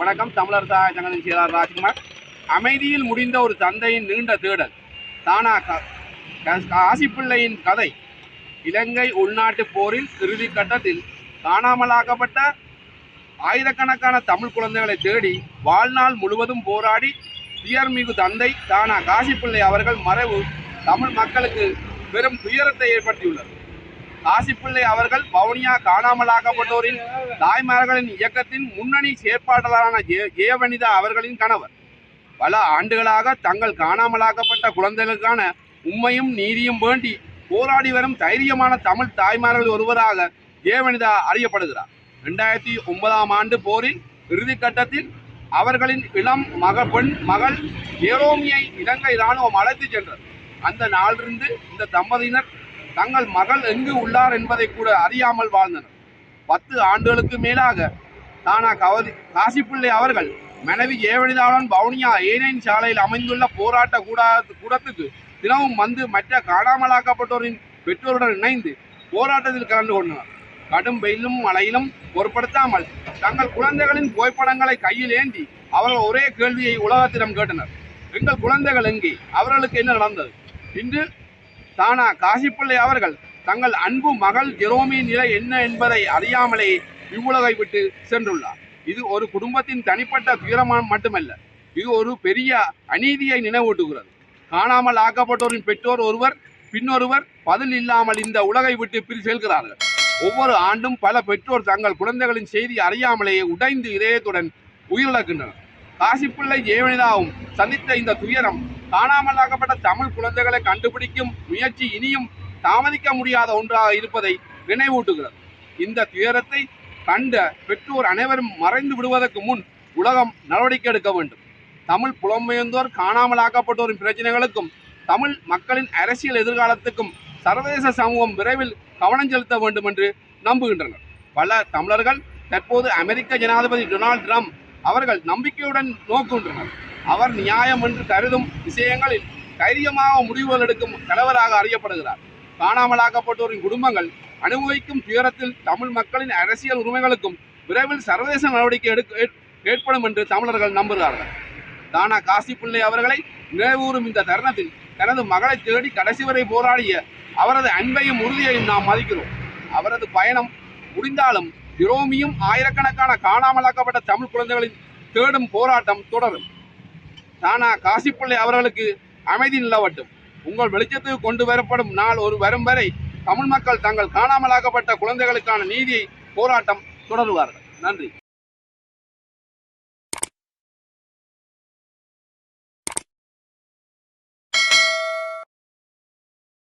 வணக்கம். தமிழர் சங்கத்தின் செயலாளர் ராஜ்குமார். அமைதியில் முடிந்த ஒரு தந்தையின் நீண்ட தேடல். தானா காசிப்பிள்ளையின் கதை. இலங்கை உள்நாட்டு போரில் இறுதி கட்டத்தில் காணாமலாக்கப்பட்ட ஆயிரக்கணக்கான தமிழ் குழந்தைகளை தேடி வாழ்நாள் முழுவதும் போராடி துயர்மிகு தந்தை தானா காசிப்பிள்ளை அவர்கள் மறைவு தமிழ் மக்களுக்கு பெரும் துயரத்தை ஏற்படுத்தியுள்ளது. காசிப்பிள்ளை அவர்கள் வவுனியா காணாமலாக்கப்பட்டோரின் தாய்மார்களின் இயக்கத்தின் முன்னணி செயற்பாட்டாளரான ஜெயவனிதா அவர்களின் கணவர். பல ஆண்டுகளாக தங்கள் காணாமலாக்கப்பட்ட குழந்தைகளுக்கான உண்மையும் நீதியும் வேண்டி போராடி வரும் தைரியமான தமிழ் தாய்மார்கள் ஒருவராக ஜெயவனிதா அறியப்படுகிறார். 2009ஆம் ஆண்டு போரில் இறுதி கட்டத்தில் அவர்களின் இளம் பெண் மகள் ஜெரோமியை இலங்கை இராணுவம் அழைத்து சென்றது. அந்த நாளிலிருந்து இந்த தம்பதியினர் தங்கள் மகள் எங்கு உள்ளார் என்பதை கூட அறியாமல் வாழ்ந்தனர். 10 ஆண்டுகளுக்கு மேலாக தானா காசிப்பிள்ளை அவர்கள் மனைவி ஜெயவனிதாவுடன் வவுனியா ஏனையின் சாலையில் அமைந்துள்ள போராட்ட கூடத்துக்கு தினமும் வந்து மற்ற காணாமலாக்கப்பட்டோரின் பெற்றோருடன் இணைந்து போராட்டத்தில் கலந்து கொண்டனர். கடும் வெயிலும் மழையிலும் பொருட்படுத்தாமல் தங்கள் குழந்தைகளின் புகைப்படங்களை கையில் ஏந்தி அவர்கள் ஒரே கேள்வியை உலகத்திடம் கேட்டனர்: எங்கள் குழந்தைகள் எங்கே? அவர்களுக்கு என்ன நடந்தது? இன்று தானா காசிப்பிள்ளை அவர்கள் தங்கள் அன்பு மகள் ஜெரோமியின் நிலை என்ன என்பதை அறியாமலே இவ்வுலகை விட்டு சென்றுள்ளார். இது ஒரு குடும்பத்தின் தனிப்பட்ட துயரமானம் மட்டுமல்ல, இது ஒரு பெரிய அநீதியை நினைவூட்டுகிறது. காணாமல் ஆக்கப்பட்டோரின் பெற்றோர் ஒருவர் பின்னொருவர் பதில் இல்லாமல் இந்த உலகை விட்டு செல்கிறார்கள். ஒவ்வொரு ஆண்டும் பல பெற்றோர் தங்கள் குழந்தைகளின் செய்தி அறியாமலேயே உடைந்து இதயத்துடன் உயிரிழக்கின்றனர். காசிப்பிள்ளை ஜெயவனிதாவும் சந்தித்த இந்த துயரம் காணாமலாக்கப்பட்ட தமிழ் குழந்தைகளை கண்டுபிடிக்கும் முயற்சி இனியும் தாமதிக்க முடியாத ஒன்றாக இருப்பதை நினைவூட்டுகிறது. இந்த துயரத்தை கண்ட பெற்றோர் அனைவரும் மறைந்து விடுவதற்கு முன் உலகம் நடவடிக்கை எடுக்க வேண்டும். தமிழ் புலம்பெயர்ந்தோர் காணாமலாக்கப்பட்டோரின் பிரச்சனைகளுக்கும் தமிழ் மக்களின் அரசியல் எதிர்காலத்துக்கும் சர்வதேச சமூகம் விரைவில் கவனம் செலுத்த வேண்டும் என்று நம்புகின்றனர். பல தமிழர்கள் தற்போது அமெரிக்க ஜனாதிபதி டொனால்ட் ட்ரம்ப் அவர்கள் நம்பிக்கையுடன் நோக்குகின்றனர். அவர் நியாயம் என்று கருதும் விஷயங்களில் தைரியமாக முடிவுகள் எடுக்கும் தலைவராக அறியப்படுகிறார். காணாமலாக்கப்பட்டோரின் குடும்பங்கள் அனுபவிக்கும் துயரத்தில் தமிழ் மக்களின் அரசியல் உரிமைகளுக்கும் விரைவில் சர்வதேச நடவடிக்கை ஏற்படும் என்று தமிழர்கள் நம்புகிறார்கள். தானா காசிப்பிள்ளை அவர்களை நினைவூறும் இந்த தருணத்தில் தனது மகளை தேடி கடைசி வரை போராடிய அவரது அன்பையும் உறுதியையும் நாம் மதிக்கிறோம். அவரது பயணம் முடிந்தாலும் ஜெரோமியும் ஆயிரக்கணக்கான காணாமலாக்கப்பட்ட தமிழ் குழந்தைகளின் தேடும் போராட்டம் தொடரும். தானா காசிப்பிள்ளை அவர்களுக்கு அமைதி நிலவட்டும். உங்கள் வெளிச்சத்துக்கு கொண்டு வரப்படும் நாள் ஒரு வரும் வரை தமிழ் மக்கள் தங்கள் காணாமலாக்கப்பட்ட குழந்தைகளுக்கான நீதியை போராட்டம் தொடருவார்கள். நன்றி.